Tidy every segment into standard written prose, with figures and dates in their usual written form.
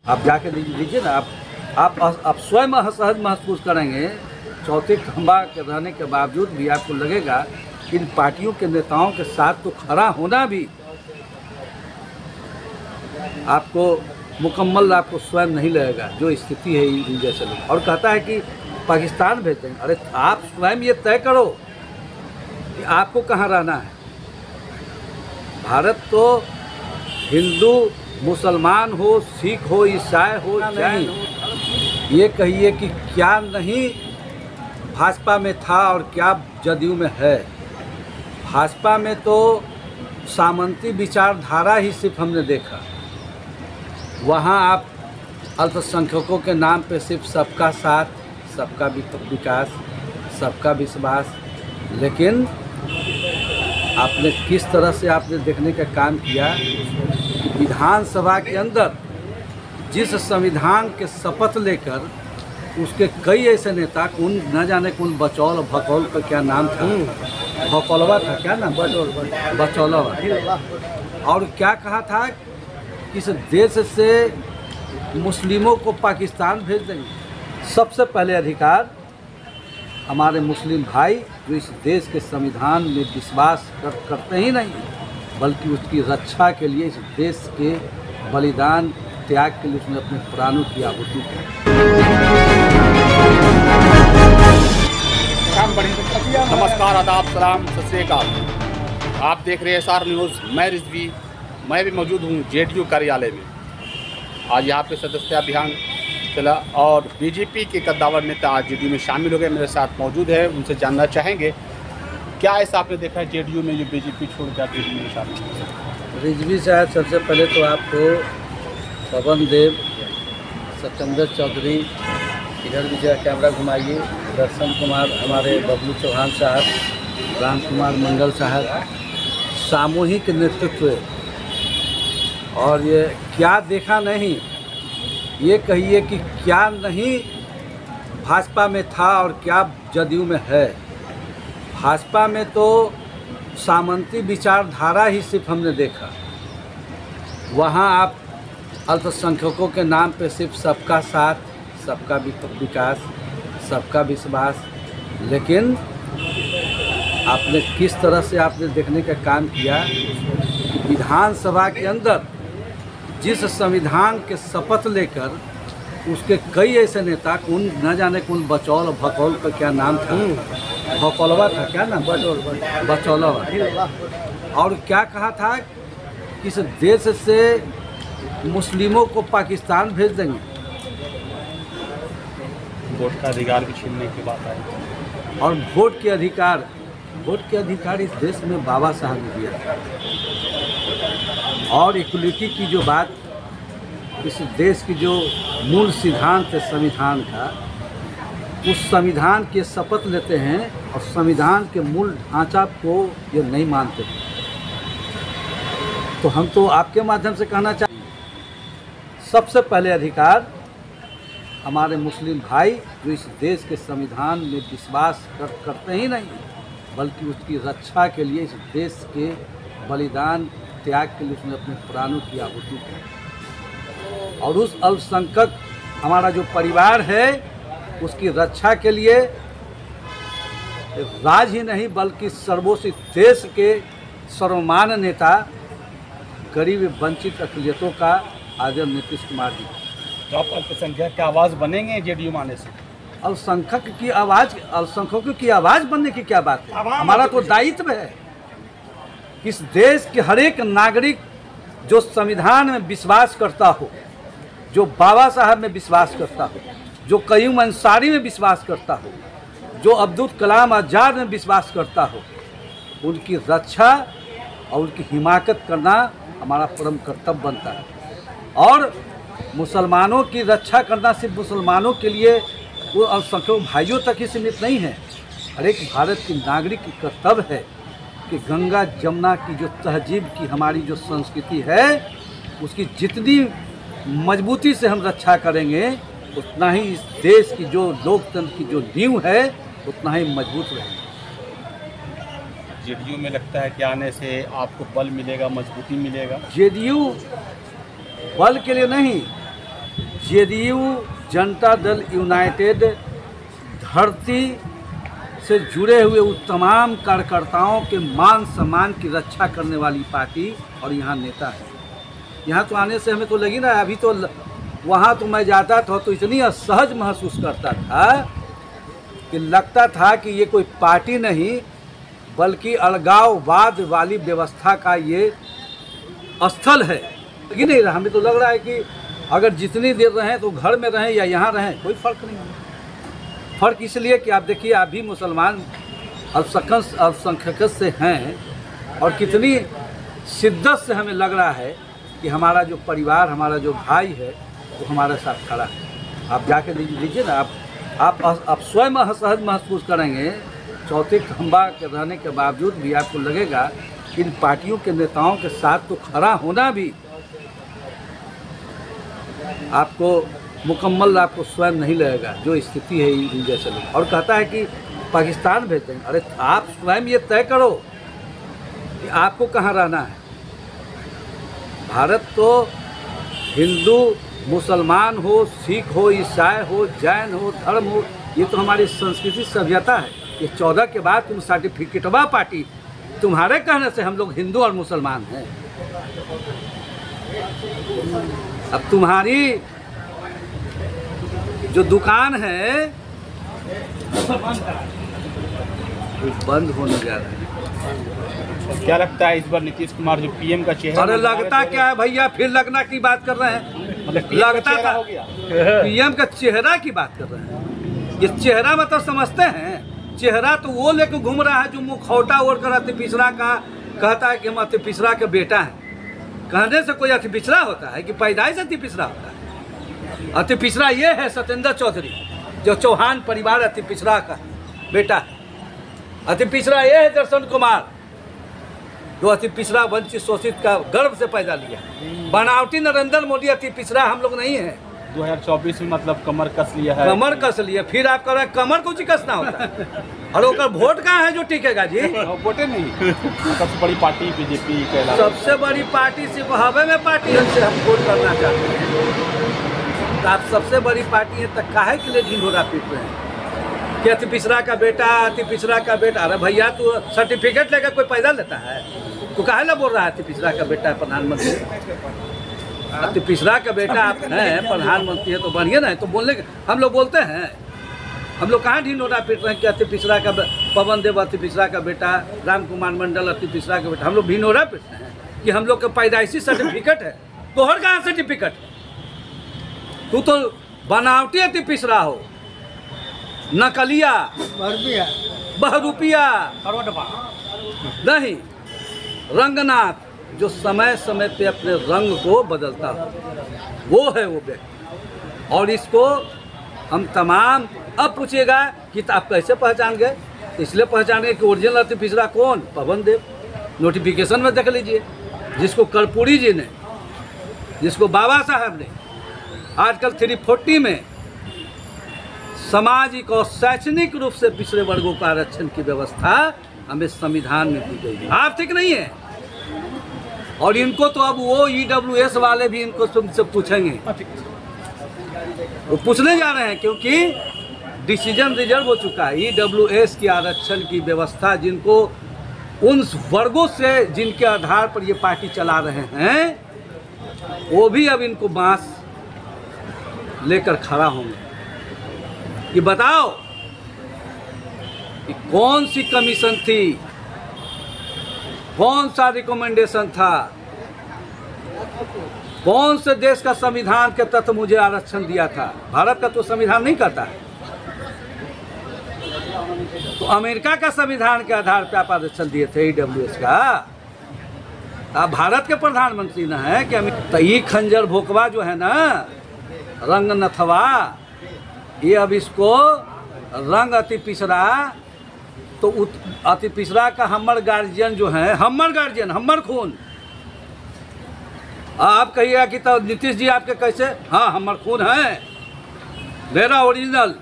आप जाके लीजिए ना, आप स्वयं असहज महसूस करेंगे। चौथे खंभा के रहने के बावजूद भी आपको लगेगा कि इन पार्टियों के नेताओं के साथ तो खड़ा होना भी आपको मुकम्मल आपको स्वयं नहीं लगेगा, जो स्थिति है इन जैसे लोग। और कहता है कि पाकिस्तान भेज देंगे। अरे आप स्वयं ये तय करो कि आपको कहाँ रहना है। भारत तो हिंदू मुसलमान हो, सिख हो, ईसाई हो, जैन हो, ये कहिए कि क्या नहीं भाजपा में था और क्या जदयू में है। भाजपा में तो सामंती विचारधारा ही सिर्फ हमने देखा। वहाँ आप अल्पसंख्यकों के नाम पे सिर्फ सबका साथ, सबका विकास, सबका विश्वास, लेकिन आपने किस तरह से आपने देखने का काम किया। विधानसभा के अंदर जिस संविधान के शपथ लेकर उसके कई ऐसे नेता, कौन न जाने कौन बचौल भकौल का क्या नाम था, भकौलवा था, क्या नाम, बचौलवा, और क्या कहा था कि इस देश से मुस्लिमों को पाकिस्तान भेज देंगे। सबसे पहले अधिकार हमारे मुस्लिम भाई जो इस देश के संविधान में विश्वास करते ही नहीं, बल्कि उसकी रक्षा के लिए, इस देश के बलिदान त्याग के लिए उसने अपने प्राणों की आहुति दी। नमस्कार, आदाब, सलाम, सत श्री अकाल। आप देख रहे हैं SR न्यूज़। मैं रिजवी, मैं भी मौजूद हूँ JDU कार्यालय में। आज यहाँ पे सदस्यता अभियान चला और BJP के कद्दावर नेता आज JDU में शामिल हो गए। मेरे साथ मौजूद है, उनसे जानना चाहेंगे क्या ऐसा आपने देखा है JDU में जो BJP छोड़ कर JDU में शामिल है। रिजवी साहब, सबसे पहले तो आपको पवन देव, सत्येंद्र चौधरी, इधर भी जरा कैमरा घुमाइए, दर्शन कुमार, हमारे बबलू चौहान साहब, राम कुमार मंडल साहब, सामूहिक नेतृत्व। और ये क्या देखा नहीं, ये कहिए कि क्या नहीं भाजपा में था और क्या जदयू में है। भाजपा में तो सामंती विचारधारा ही सिर्फ हमने देखा। वहाँ आप अल्पसंख्यकों के नाम पे सिर्फ सबका साथ, सबका विकास, सबका विश्वास, लेकिन आपने किस तरह से आपने देखने का काम किया। विधानसभा के अंदर जिस संविधान के शपथ लेकर उसके कई ऐसे नेता, कौन न जाने कौन बचौल भकौल का क्या नाम था, भकौलवा था, क्या नाम, बचौलवा, और क्या कहा था कि इस देश से मुस्लिमों को पाकिस्तान भेज देंगे। वोट का अधिकार भी छीनने की बात आई। और वोट के अधिकार इस देश में बाबा साहब ने दिया था। और इक्वलिटी की जो बात, इस देश की जो मूल सिद्धांत है संविधान का, उस संविधान के शपथ लेते हैं और संविधान के मूल ढांचा को ये नहीं मानते। तो हम तो आपके माध्यम से कहना चाहिए, सबसे पहले अधिकार हमारे मुस्लिम भाई जो इस देश के संविधान में विश्वास करते ही नहीं, बल्कि उसकी रक्षा के लिए, इस देश के बलिदान त्याग के लिए उसने अपने प्राणों की आहुति दी। और उस अल्पसंख्यक हमारा जो परिवार है उसकी रक्षा के लिए राज ही नहीं बल्कि सर्वोच्च देश के सर्वमान्य नेता, गरीब वंचित अक़लियतों का आदरणीय नीतीश कुमार जी। तो आप अल्पसंख्यक की आवाज़ बनेंगे JDU में आने से? अल्पसंख्यकों की आवाज़ बनने की क्या बात है। हमारा तो दायित्व है कि इस देश के हर एक नागरिक जो संविधान में विश्वास करता हो, जो बाबा साहब में विश्वास करता हो, जो कयूम अंसारी में विश्वास करता हो, जो अब्दुल कलाम आज़ाद में विश्वास करता हो, उनकी रक्षा और उनकी हिमाकत करना हमारा परम कर्तव्य बनता है। और मुसलमानों की रक्षा करना सिर्फ मुसलमानों के लिए, वो अल्पसंख्यक भाइयों तक ही सीमित नहीं है। हर एक भारत के नागरिक की कर्तव्य है कि गंगा जमुना की जो तहजीब की हमारी जो संस्कृति है, उसकी जितनी मजबूती से हम रक्षा करेंगे, उतना ही इस देश की जो लोकतंत्र की जो नींव है उतना ही मजबूत रहेगी। JDU में लगता है कि आने से आपको बल मिलेगा, मजबूती मिलेगा? JDU बल के लिए नहीं, जेडीयू जनता दल यूनाइटेड धरती से जुड़े हुए उस तमाम कार्यकर्ताओं के मान सम्मान की रक्षा करने वाली पार्टी और यहाँ नेता है। यहाँ तो आने से हमें तो लगी ना, अभी तो वहाँ तो मैं जाता था तो इतनी असहज महसूस करता था कि लगता था कि ये कोई पार्टी नहीं बल्कि अलगाववाद वाली व्यवस्था का ये स्थल है। लेकिन नहीं, हमें तो लग रहा है कि अगर जितनी देर रहें तो घर में रहें या यहाँ रहें कोई फ़र्क नहीं है। फ़र्क इसलिए कि आप देखिए, आप भी मुसलमान अल्पसंख्यक से हैं और कितनी शिद्दत से हमें लग रहा है कि हमारा जो परिवार, हमारा जो भाई है वो हमारे साथ खड़ा है। आप जाके लीजिए ना, आप स्वयं असहज महसूस करेंगे। चौथे खंबा के रहने के बावजूद भी आपको लगेगा कि इन पार्टियों के नेताओं के साथ तो खड़ा होना भी आपको मुकम्मल आपको स्वयं नहीं लगेगा, जो स्थिति है इन जैसे लोग। और कहता है कि पाकिस्तान भेज देंगे। अरे आप स्वयं ये तय करो कि आपको कहाँ रहना है। भारत तो हिंदू मुसलमान हो, सिख हो, ईसाई हो, जैन हो, धर्म हो, ये तो हमारी संस्कृति सभ्यता है। ये 14 के बाद तुम सर्टिफिकेटवा पार्टी, तुम्हारे कहने से हम लोग हिंदू और मुसलमान हैं। अब तुम्हारी जो दुकान है वो बंद होने जा रहा है। क्या लगता है इस बार नीतीश कुमार जो पीएम का चेहरा? अरे लगता क्या है भैया, फिर लगना की बात कर रहे हैं। मतलब लगता का हो गया, पीएम का चेहरा की बात कर रहे हैं। ये चेहरा मतलब समझते हैं? चेहरा तो वो लेकर घूम रहा है जो मुखौटा ओढ़ कर अति पिछड़ा का कहता है कि हम अति पिछड़ा के बेटा हैं। कहने से कोई अति पिछड़ा होता है कि पैदाइश अति पिछड़ा होता है? अति पिछड़ा ये है सत्येंद्र चौधरी, जो चौहान परिवार अति पिछड़ा का बेटा है। अति पिछड़ा ये है दर्शन कुमार, जो अति पिछड़ा वंचित शोषित का गर्भ से पैदा लिया। बनावटी नरेंद्र मोदी अति पिछड़ा हम लोग नहीं है। 2024 में मतलब कमर कस लिया है। कमर कस लिया, फिर आप कह रहे हैं कमर को कसना होता है। और ओकर वोट कहाँ है जो टिकेगा जी? वोटे नहीं। सबसे बड़ी पार्टी बीजेपी कहलाती है। सबसे बड़ी पार्टी सिर्फ हवे में पार्टी से हम वोट करना चाहते हैं। तो आप सबसे बड़ी पार्टी है तो काहे के लिए ढिंढोरा पीट रहे हैं कि अति पिछड़ा का बेटा, अति पिछड़ा का बेटा? अरे भैया तू सर्टिफिकेट लेकर कोई पैदा लेता है? तू काहे ना बोल रहा है अति पिछड़ा का बेटा है प्रधानमंत्री? अति पिछड़ा का बेटा आप हैं, प्रधानमंत्री है तो बढ़िया ना है तो बोलने। हम लोग बोलते हैं, हम लोग कहाँ ढिंढोरा पीट रहे हैं कि अति पिछड़ा का पवन देव अति पिछड़ा का बेटा, राम कुमार मंडल अति पिछड़ा का बेटा। हम लोग ढिंढोरा पीटते हैं कि हम लोग का पैदाइशी सर्टिफिकेट है। तोहर कहाँ सर्टिफिकेट? तू तो बनावटी अति पिछड़ा हो, नकलिया, बहरूपिया नहीं, रंगनाथ, जो समय समय पे अपने रंग को बदलता हो, वो है वो व्यक्ति। और इसको हम तमाम अब पूछेगा कि आप कैसे पहचान गए? इसलिए पहचान गए कि ओरिजिनल अति पिछड़ा कौन? पवन देव। नोटिफिकेशन में देख लीजिए, जिसको कर्पूरी जी ने, जिसको बाबा साहब ने आर्टिकल 340 में सामाजिक और शैक्षणिक रूप से पिछड़े वर्गों का आरक्षण की व्यवस्था हमें संविधान में दी गई है। आर्थिक नहीं है। और इनको तो अब वो EWS वाले भी इनको तुमसे पूछेंगे, वो पूछने जा रहे हैं क्योंकि डिसीजन रिजर्व हो चुका है। EWS की आरक्षण की व्यवस्था, जिनको उन वर्गों से जिनके आधार पर ये पार्टी चला रहे हैं, वो भी अब इनको बांस लेकर खड़ा होंगे कि बताओ कि कौन सी कमीशन थी, कौन सा रिकमेंडेशन था, कौन से देश का संविधान के तहत मुझे आरक्षण दिया था? भारत का तो संविधान नहीं कहता है, तो अमेरिका का संविधान के आधार पर आप आरक्षण दिए थे EWS का। आप भारत के प्रधानमंत्री न है कि तो ये खंजर भोकवा जो है ना, रंग नथवा, ये अब इसको रंग अति पिछड़ा, तो अति पिछड़ा का हमर गार्जियन जो है, हमर गार्जियन, हमर खून। आप कहिएगा कि तो नीतीश जी आपके कैसे? हाँ, हमर खून है, मेरा ओरिजिनल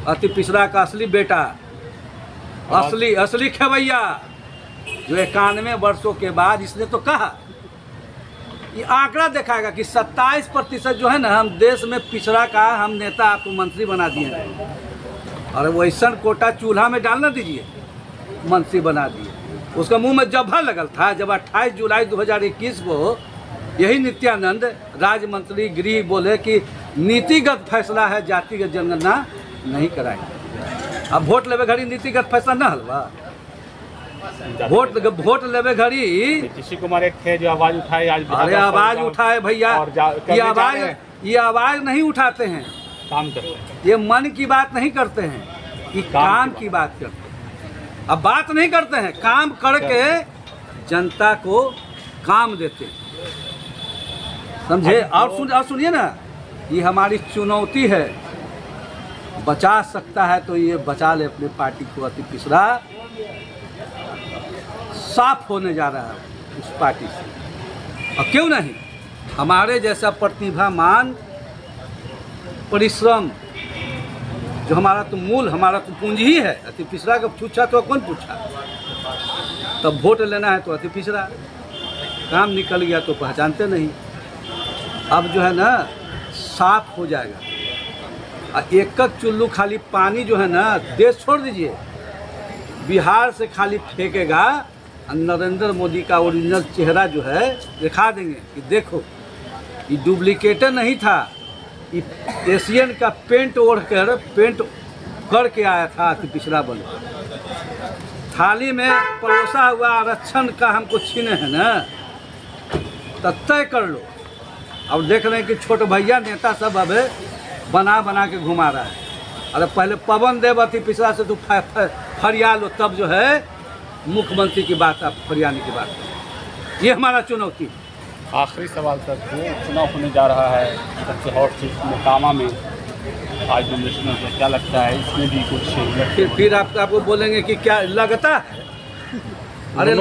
अति पिछड़ा का असली बेटा, असली खेवैया, जो 91 वर्षों के बाद इसने तो कहा ये आंकड़ा दिखाएगा कि 27% जो है ना हम देश में पिछड़ा का हम नेता आपको मंत्री बना दिए हैं। और वैसा कोटा चूल्हा में डालना दीजिए, मंत्री बना दिए। उसका मुंह में जब्भा लगल था जब 28 जुलाई 2021 को यही नित्यानंद राज्य मंत्री गृह बोले कि नीतिगत फैसला है, जातिगत जनगणना नहीं कराएंगे। अब वोट लेवे घड़ी नीतिगत फैसला न हलवा, वोट लेवे घड़ी नीतीश कुमार एक थे जो आवाज उठाए आज। अरे आवाज उठाए भैया, ये आवाज नहीं उठाते हैं, काम करते हैं। ये मन की बात नहीं करते हैं, ये काम की बात करते हैं। अब बात नहीं करते हैं, काम करके जनता को काम देते हैं, समझे। और सुनिए ना, ये हमारी चुनौती है। बचा सकता है तो ये बचा ले अपने पार्टी को। अति पिछड़ा साफ होने जा रहा है उस पार्टी से। और क्यों नहीं, हमारे जैसा प्रतिभामान परिश्रम जो हमारा तो मूल, हमारा तो पूंजी ही है। अति पिछड़ा का पूछा तो कौन पूछा, तब वोट लेना है तो अति पिछड़ा, काम निकल गया तो पहचानते नहीं। अब जो है ना साफ हो जाएगा। एक चुल्लू खाली पानी जो है ना देश छोड़ दीजिए, बिहार से खाली फेंकेगा, नरेंद्र मोदी का ओरिजिनल चेहरा जो है दिखा देंगे कि देखो ये डुप्लीकेटर नहीं था, ये एशियन का पेंट करके आया था अति पिछड़ा बन। थाली में परोसा हुआ आरक्षण का हमको छीने है ना, तब तय कर लो। अब देख रहे हैं कि छोटे भैया नेता सब अब बना के घुमा रहा है। अरे पहले पवन देव अति पिछड़ा से तो फरिया लो, तब जो है मुख्यमंत्री की बात आप फरियाने की बात। ये हमारा चुनौती। आखिरी सवाल सर, जो चुनाव होने जा रहा है सबसे हॉट सीट मोकामा में आज नॉमिनेशन है, क्या लगता है इसमें भी कुछ फिर आपको बोलेंगे कि क्या लगता है। अरे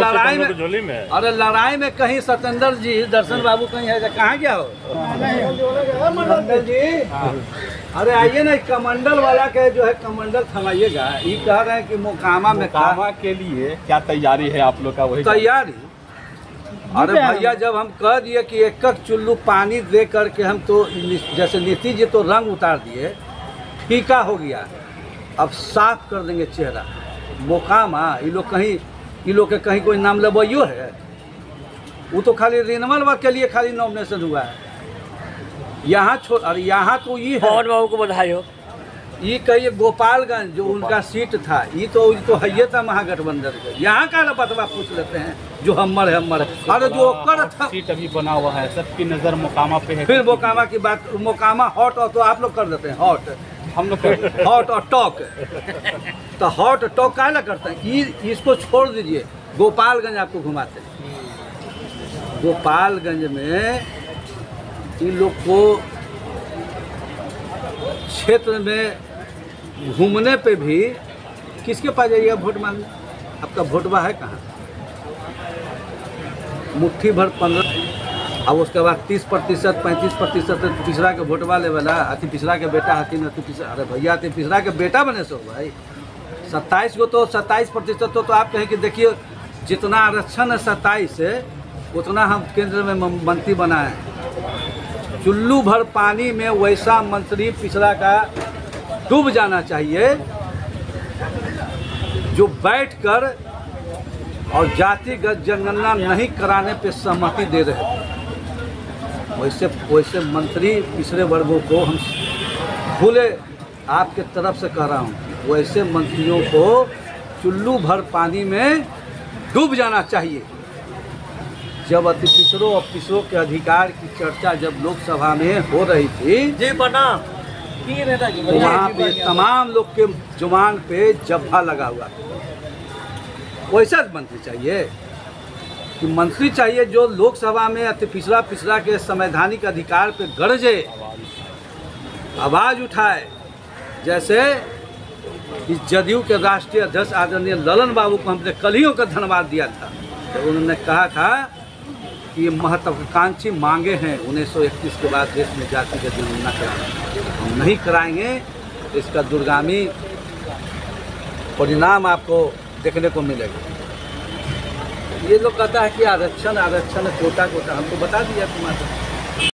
लड़ाई में कहीं सत्येंद्र जी, दर्शन बाबू कहीं है, कहाँ गया हो मंडल जी? अरे आइए ना, कमंडल वाला के जो है कमंडल थमाइएगा। ये कह रहे हैं कि मोकामा में के लिए क्या तैयारी है आप लोग का? वही तैयारी। अरे भैया जब हम कह दिए कि एक चुल्लू पानी दे करके हम तो जैसे नीतीश जी तो रंग उतार दिए, फीका हो गया, अब साफ कर देंगे चेहरा। मोकामा ये लोग के कहीं कोई नाम लबैयो है? वो तो खाली रिनमल के लिए खाली नॉमिनेशन हुआ है। यहाँ अरे यहाँ तो ये है, और बाबू को बधाई हो। ये कहिए गोपालगंज जो उनका सीट था, ये तो है था महागठबंधन के। यहाँ का बतवा पूछ लेते हैं जो हमर है। अरे जो कर था सीट अभी बना हुआ है, सबकी नज़र मोकामा पे है। फिर मोकामा की बात, मोकामा हॉट और तो आप लोग कर देते हैं हॉट, हम लोग हॉट और टॉक। तो हॉट टॉक काहे ना करते हैं? इसको छोड़ दीजिए, गोपालगंज आपको घुमाते हैं। गोपालगंज में इन लोग को क्षेत्र में घूमने पे भी किसके पास जाइएगा वोट मांगने? आपका वोटवा है कहाँ? मुट्ठी भर 15, अब उसके बाद 30%, 35% पिछड़ा के वोटवा ले वाला। अति पिछड़ा के बेटा हथिन अति पिछड़ा। अरे भैया अति पिछड़ा के बेटा बने सो भाई 27 को तो 27% तो आप कहें कि देखिए जितना आरक्षण है 27 से उतना हम केंद्र में मंत्री बनाए। चुल्लू भर पानी में वैसा मंत्री पिछड़ा का डूब जाना चाहिए जो बैठकर और जातिगत जनगणना नहीं कराने पे सहमति दे रहे थे। वैसे मंत्री पिछड़े वर्गों को हम खुले आपके तरफ से कह रहा हूँ, वैसे मंत्रियों को चुल्लू भर पानी में डूब जाना चाहिए। जब अति पिछड़ों और पिछड़ों के अधिकार की चर्चा जब लोकसभा में हो रही थी जी पटा तो वहाँ पे तमाम लोग के जुबान पे जब्भा लगा हुआ था। वैसा मंत्री चाहिए कि मंत्री चाहिए जो लोकसभा में अति पिछड़ा के संवैधानिक अधिकार पे गरजे, आवाज़ उठाए। जैसे इस जदयू के राष्ट्रीय अध्यक्ष आदरणीय ललन बाबू को हमने कलियों का धन्यवाद दिया था, तो उन्होंने कहा था कि ये महत्वाकांक्षी मांगे हैं 1931 के बाद देश में जातिगत जनगणना कराना, हम नहीं कराएंगे। इसका दूरगामी परिणाम आपको देखने को मिलेगा। ये लोग कहता है कि आरक्षण आरक्षण कोटा कोटा, हमको बता दिया तुम्हारा।